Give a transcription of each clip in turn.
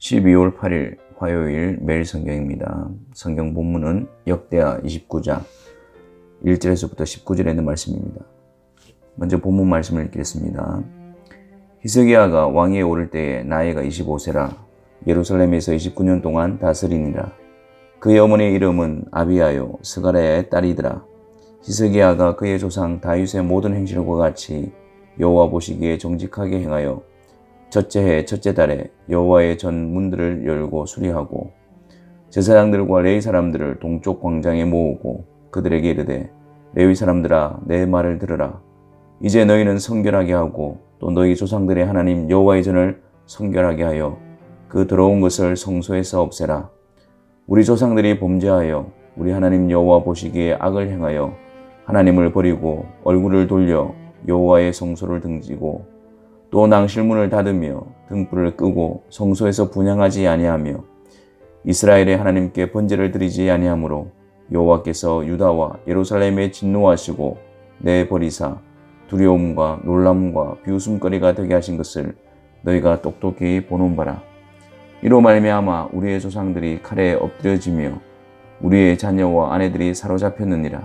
12월 8일 화요일 매일 성경입니다. 성경 본문은 역대하 29장 1절에서부터 19절에 있는 말씀입니다. 먼저 본문 말씀을 읽겠습니다. 히스기야가 왕위에 오를 때에 나이가 25세라 예루살렘에서 29년 동안 다스리니라. 그의 어머니의 이름은 아비야요 스가랴의 딸이더라. 히스기야가 그의 조상 다윗의 모든 행실과 같이 여호와 보시기에 정직하게 행하여 첫째 해 첫째 달에 여호와의 전 문들을 열고 수리하고 제사장들과 레위 사람들을 동쪽 광장에 모으고 그들에게 이르되 레위 사람들아 내 말을 들으라. 이제 너희는 성결하게 하고 또 너희 조상들의 하나님 여호와의 전을 성결하게 하여 그 더러운 것을 성소에서 없애라. 우리 조상들이 범죄하여 우리 하나님 여호와 보시기에 악을 행하여 하나님을 버리고 얼굴을 돌려 여호와의 성소를 등지고 또 낭실문을 닫으며 등불을 끄고 성소에서 분향하지 아니하며 이스라엘의 하나님께 번제를 드리지 아니하므로 여호와께서 유다와 예루살렘에 진노하시고 내버리사 두려움과 놀람과 비웃음거리가 되게 하신 것을 너희가 똑똑히 보는 바라. 이로 말미암아 우리의 조상들이 칼에 엎드려지며 우리의 자녀와 아내들이 사로잡혔느니라.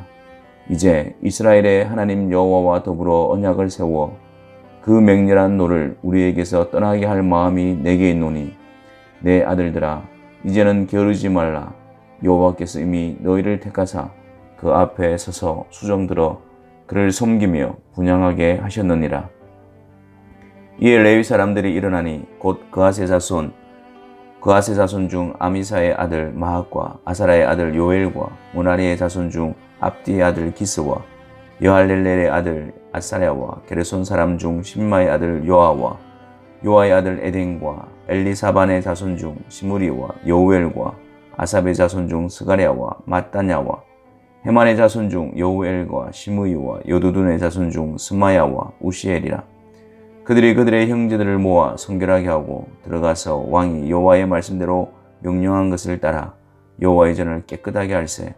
이제 이스라엘의 하나님 여호와와 더불어 언약을 세워 그 맹렬한 노를 우리에게서 떠나게 할 마음이 내게 있노니 내 아들들아 이제는 게으르지 말라. 여호와께서 이미 너희를 택하사 그 앞에 서서 수정들어 그를 섬기며 분향하게 하셨느니라. 이에 레위 사람들이 일어나니 곧 그앗의 자손 중 아미사의 아들 마학과 아사라의 아들 요엘과 모나리의 자손 중 압디의 아들 기스와 여할렐렐의 아들 아사랴와 게르손 사람 중 심마의 아들 요아와 요아의 아들 에덴과 엘리사반의 자손 중 시므리와 여우엘과 아삽의 자손 중 스가랴와 마따냐와 헤만의 자손 중 여우엘과 시므이와 여두둔의 자손 중 스마야와 우시엘이라. 그들이 그들의 형제들을 모아 성결하게 하고 들어가서 왕이 여호와의 말씀대로 명령한 것을 따라 여호와의 전을 깨끗하게 할세.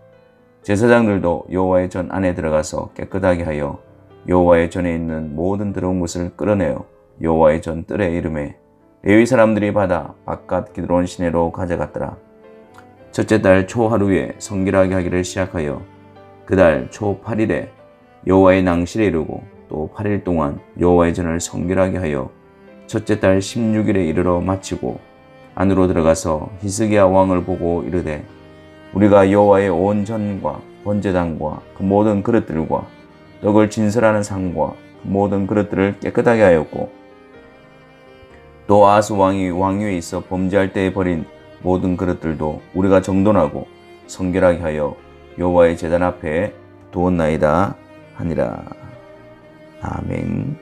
제사장들도 여호와의 전 안에 들어가서 깨끗하게 하여 여호와의 전에 있는 모든 더러운 것을 끌어내어 여호와의 전 뜰에 이름에 레위 사람들이 받아 바깥 기드론 시내로 가져갔더라. 첫째 달 초 하루에 성결하게 하기를 시작하여 그 달 초 8일에 여호와의 낭실에 이르고 또 8일 동안 여호와의 전을 성결하게 하여 첫째 달 16일에 이르러 마치고 안으로 들어가서 히스기야 왕을 보고 이르되 우리가 여호와의 온 전과 번제단과 그 모든 그릇들과 떡을 진설하는 상과 그 모든 그릇들을 깨끗하게 하였고 또 아하스 왕이 왕위에 있어 범죄할 때에 버린 모든 그릇들도 우리가 정돈하고 성결하게 하여 여호와의 제단 앞에 두었나이다 하니라. 아멘.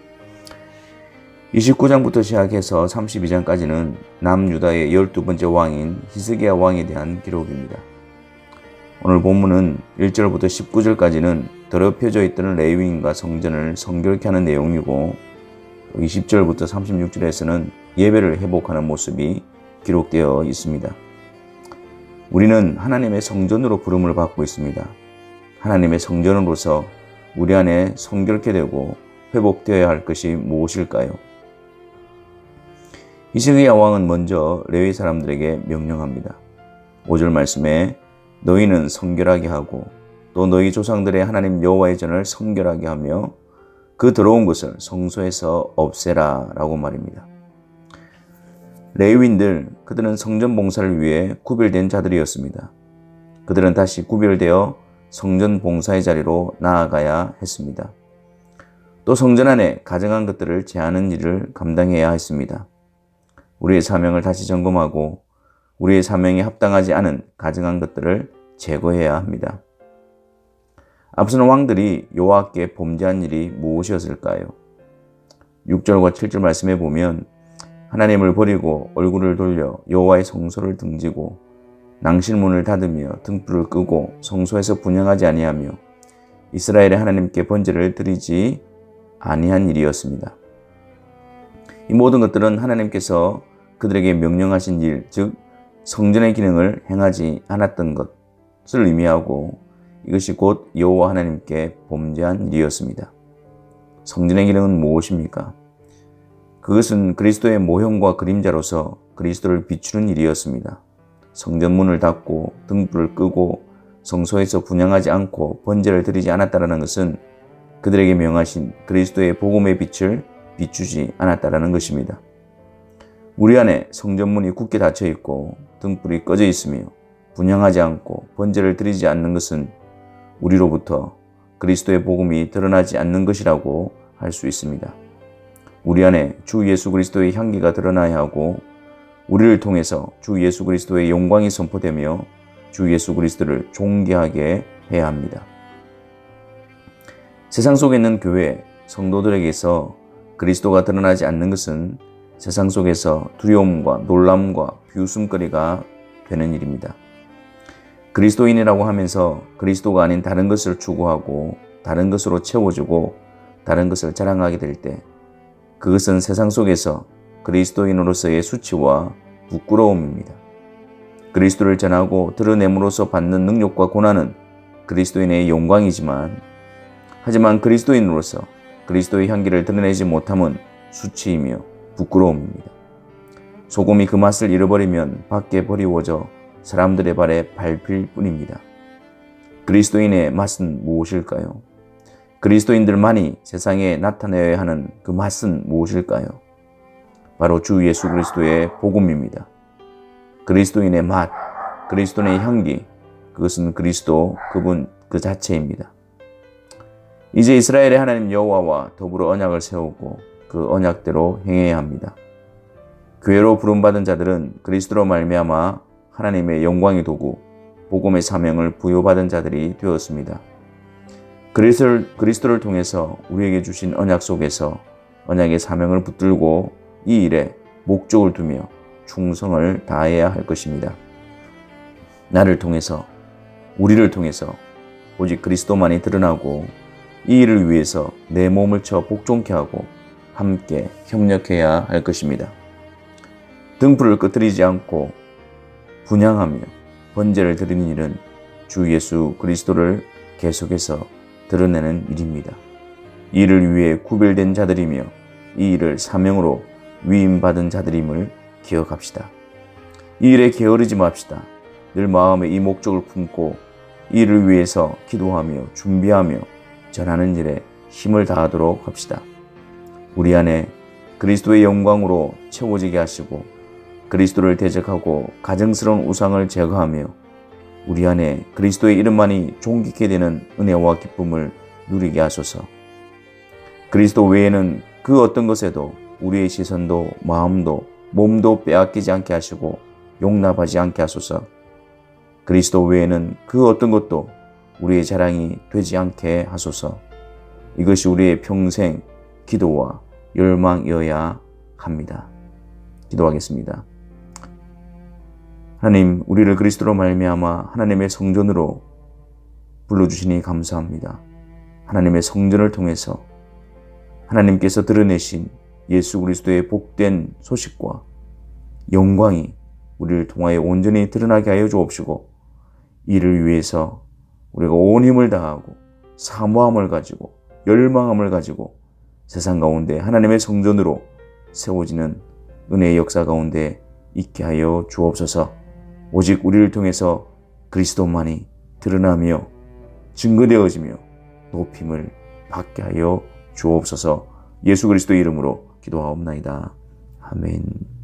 29장부터 시작해서 32장까지는 남유다의 12번째 왕인 히스기야 왕에 대한 기록입니다. 오늘 본문은 1절부터 19절까지는 더럽혀져 있던 레위인과 성전을 성결케 하는 내용이고 20절부터 36절에서는 예배를 회복하는 모습이 기록되어 있습니다. 우리는 하나님의 성전으로 부름을 받고 있습니다. 하나님의 성전으로서 우리 안에 성결케 되고 회복되어야 할 것이 무엇일까요? 히스기야 왕은 먼저 레위 사람들에게 명령합니다. 5절 말씀에 너희는 성결하게 하고 또 너희 조상들의 하나님 여호와의 전을 성결하게 하며 그 더러운 것을 성소에서 없애라 라고 말입니다. 레위인들, 그들은 성전 봉사를 위해 구별된 자들이었습니다. 그들은 다시 구별되어 성전 봉사의 자리로 나아가야 했습니다. 또 성전 안에 가증한 것들을 제하는 일을 감당해야 했습니다. 우리의 사명을 다시 점검하고 우리의 사명에 합당하지 않은 가증한 것들을 제거해야 합니다. 앞서는 왕들이 여호와께 범죄한 일이 무엇이었을까요? 6절과 7절 말씀에 보면 하나님을 버리고 얼굴을 돌려 여호와의 성소를 등지고 낭실문을 닫으며 등불을 끄고 성소에서 분향하지 아니하며 이스라엘의 하나님께 번제를 드리지 아니한 일이었습니다. 이 모든 것들은 하나님께서 그들에게 명령하신 일, 즉 성전의 기능을 행하지 않았던 것을 의미하고 이것이 곧 여호와 하나님께 범죄한 일이었습니다. 성전의 기능은 무엇입니까? 그것은 그리스도의 모형과 그림자로서 그리스도를 비추는 일이었습니다. 성전문을 닫고 등불을 끄고 성소에서 분향하지 않고 번제를 드리지 않았다는 것은 그들에게 명하신 그리스도의 복음의 빛을 비추지 않았다는 것입니다. 우리 안에 성전문이 굳게 닫혀 있고 등불이 꺼져 있으며 분향하지 않고 번제를 드리지 않는 것은 우리로부터 그리스도의 복음이 드러나지 않는 것이라고 할 수 있습니다. 우리 안에 주 예수 그리스도의 향기가 드러나야 하고 우리를 통해서 주 예수 그리스도의 영광이 선포되며 주 예수 그리스도를 존귀하게 해야 합니다. 세상 속에 있는 교회 성도들에게서 그리스도가 드러나지 않는 것은 세상 속에서 두려움과 놀람과 비웃음거리가 되는 일입니다. 그리스도인이라고 하면서 그리스도가 아닌 다른 것을 추구하고 다른 것으로 채워주고 다른 것을 자랑하게 될 때 그것은 세상 속에서 그리스도인으로서의 수치와 부끄러움입니다. 그리스도를 전하고 드러냄으로써 받는 능력과 고난은 그리스도인의 영광이지만 하지만 그리스도인으로서 그리스도의 향기를 드러내지 못함은 수치이며 부끄러움입니다. 소금이 그 맛을 잃어버리면 밖에 버리워져 사람들의 발에 밟힐 뿐입니다. 그리스도인의 맛은 무엇일까요? 그리스도인들만이 세상에 나타내야 하는 그 맛은 무엇일까요? 바로 주 예수 그리스도의 복음입니다. 그리스도인의 맛, 그리스도인의 향기, 그것은 그리스도 그분 그 자체입니다. 이제 이스라엘의 하나님 여호와와 더불어 언약을 세우고 그 언약대로 행해야 합니다. 교회로 부름받은 자들은 그리스도로 말미암아 하나님의 영광의 도구, 복음의 사명을 부여받은 자들이 되었습니다. 그리스도를 통해서 우리에게 주신 언약 속에서 언약의 사명을 붙들고 이 일에 목적을 두며 충성을 다해야 할 것입니다. 나를 통해서, 우리를 통해서 오직 그리스도만이 드러나고 이 일을 위해서 내 몸을 쳐 복종케 하고 함께 협력해야 할 것입니다. 등불을 끄트리지 않고 분향하며 번제를 드리는 일은 주 예수 그리스도를 계속해서 드러내는 일입니다. 이 일을 위해 구별된 자들이며 이 일을 사명으로 위임받은 자들임을 기억합시다. 이 일에 게으르지 맙시다. 늘 마음에 이 목적을 품고 이 일을 위해서 기도하며 준비하며 전하는 일에 힘을 다하도록 합시다. 우리 안에 그리스도의 영광으로 채워지게 하시고 그리스도를 대적하고 가증스러운 우상을 제거하며 우리 안에 그리스도의 이름만이 존귀케 되는 은혜와 기쁨을 누리게 하소서. 그리스도 외에는 그 어떤 것에도 우리의 시선도 마음도 몸도 빼앗기지 않게 하시고 용납하지 않게 하소서. 그리스도 외에는 그 어떤 것도 우리의 자랑이 되지 않게 하소서. 이것이 우리의 평생 기도와 열망이어야 합니다. 기도하겠습니다. 하나님, 우리를 그리스도로 말미암아 하나님의 성전으로 불러주시니 감사합니다. 하나님의 성전을 통해서 하나님께서 드러내신 예수 그리스도의 복된 소식과 영광이 우리를 통하여 온전히 드러나게 하여 주옵시고 이를 위해서 우리가 온 힘을 다하고 사모함을 가지고 열망함을 가지고 세상 가운데 하나님의 성전으로 세워지는 은혜의 역사 가운데 있게 하여 주옵소서. 오직 우리를 통해서 그리스도만이 드러나며 증거되어지며 높임을 받게 하여 주옵소서. 예수 그리스도의 이름으로 기도하옵나이다. 아멘.